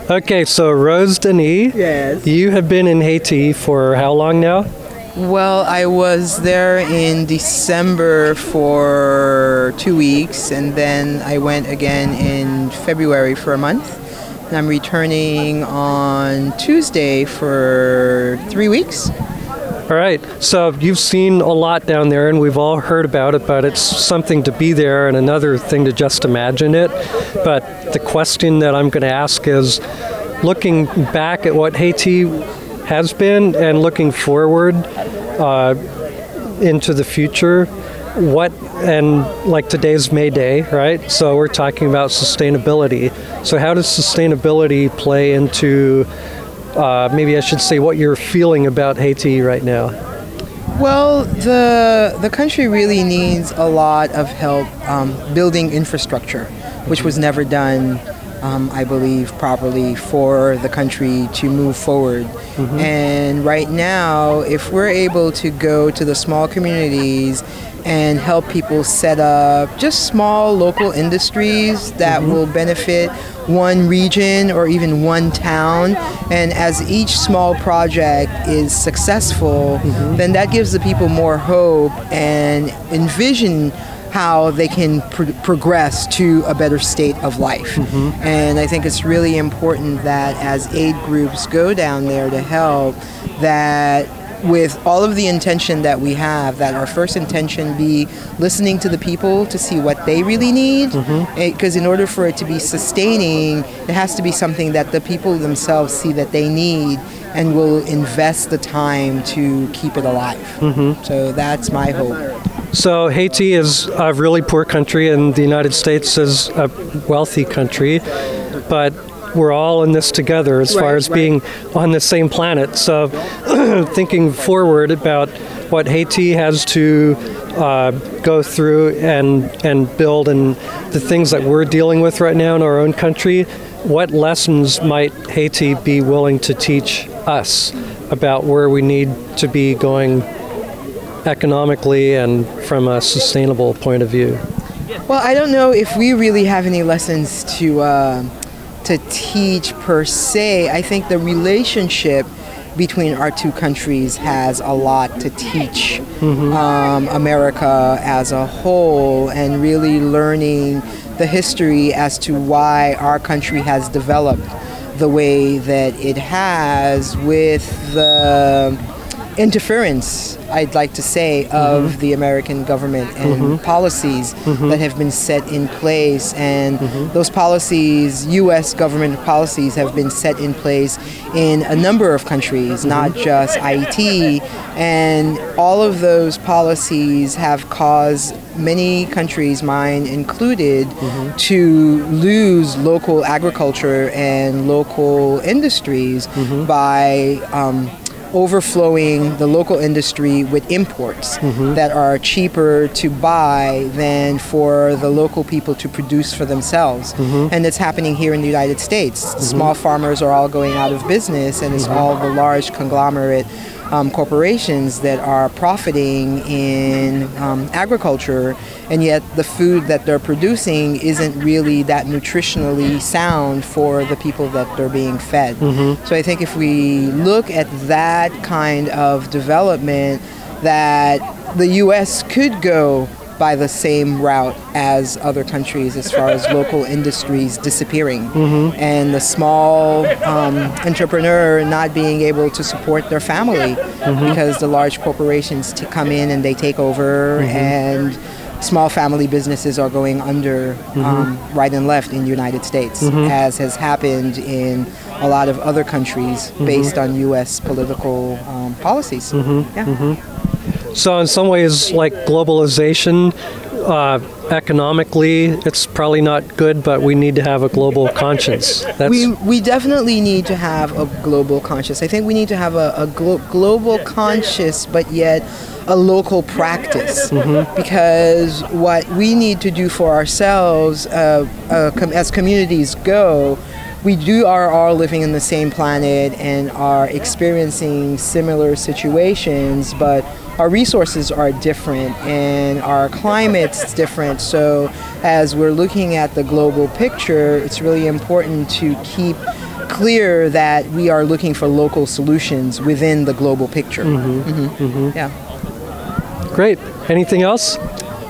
Okay, so Rosedani, Yes. you have been in Haiti for how long now? Well, I was there in December for 2 weeks, and then I went again in February for a month. And I'm returning on Tuesday for 3 weeks. All right, so you've seen a lot down there, and we've all heard about it, but it's something to be there and another thing to just imagine it. But the question that I'm going to ask is, looking back at what Haiti has been and looking forward into the future, like today's May Day, right? So we're talking about sustainability. So how does sustainability play into, maybe I should say, what you're feeling about Haiti right now? Well, the country really needs a lot of help building infrastructure, which was never done, I believe, properly for the country to move forward. Mm-hmm. And right now, if we're able to go to the small communities and help people set up just small local industries that mm-hmm. will benefit one region or even one town, and as each small project is successful, mm-hmm. then that gives the people more hope and envision how they can progress to a better state of life. Mm-hmm. And I think it's really important that as aid groups go down there to help, that with all of the intention that we have, that our first intention be listening to the people to see what they really need, because mm-hmm. in order for it to be sustaining, it has to be something that the people themselves see that they need and will invest the time to keep it alive. Mm-hmm. So that's my hope. So Haiti is a really poor country and the United States is a wealthy country, but we're all in this together as far as being on the same planet. So thinking forward about what Haiti has to go through and build, and the things that we're dealing with right now in our own country, what lessons might Haiti be willing to teach us about where we need to be going economically and from a sustainable point of view? Well, I don't know if we really have any lessons to teach per se. I think the relationship between our two countries has a lot to teach mm-hmm. America as a whole, and really learning the history as to why our country has developed the way that it has, with the interference, I'd like to say, of mm-hmm. the American government and mm-hmm. policies mm-hmm. that have been set in place. And mm-hmm. those policies, U.S. government policies, have been set in place in a number of countries, mm-hmm. not just Haiti. And all of those policies have caused many countries, mine included, mm-hmm. to lose local agriculture and local industries mm-hmm. by overflowing the local industry with imports mm-hmm. that are cheaper to buy than for the local people to produce for themselves. Mm-hmm. And it's happening here in the United States. Mm-hmm. Small farmers are all going out of business, and it's mm-hmm. all the large conglomerate corporations that are profiting in agriculture, and yet the food that they're producing isn't really that nutritionally sound for the people that they're being fed. Mm-hmm. So I think if we look at that kind of development, that the U.S. could go by the same route as other countries as far as local industries disappearing, mm-hmm. and the small entrepreneur not being able to support their family mm-hmm. because the large corporations come in and they take over, mm-hmm. and small family businesses are going under mm-hmm. Right and left in the United States, mm-hmm. as has happened in a lot of other countries mm-hmm. based on U.S. political policies. Mm-hmm. Yeah. Mm-hmm. So in some ways, like globalization, economically, it's probably not good, but we need to have a global conscience. We definitely need to have a global conscience. I think we need to have a global conscience, but yet a local practice. Mm-hmm. Because what we need to do for ourselves, as communities go, we are all living in the same planet and are experiencing similar situations, but our resources are different and our climate's different. So as we're looking at the global picture, it's really important to keep clear that we are looking for local solutions within the global picture. Yeah. Great. Anything else?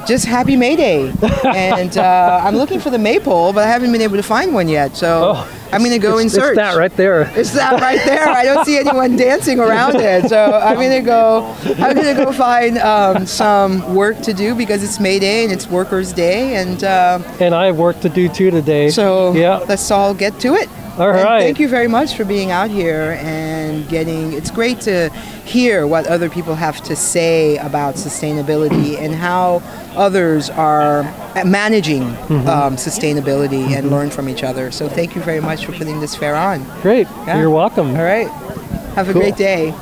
Just happy May Day. And I'm looking for the maypole, but I haven't been able to find one yet. So I'm going to go and search. It's that right there. It's that right there. I don't see anyone dancing around it. So I'm going to go find some work to do because it's May Day and it's Workers' Day. And I have work to do too today. So let's all get to it. All right. And thank you very much for being out here and it's great to hear what other people have to say about sustainability and how others are managing sustainability and learn from each other. So thank you very much for putting this fair on. Great. Yeah. You're welcome. All right. Have a great day.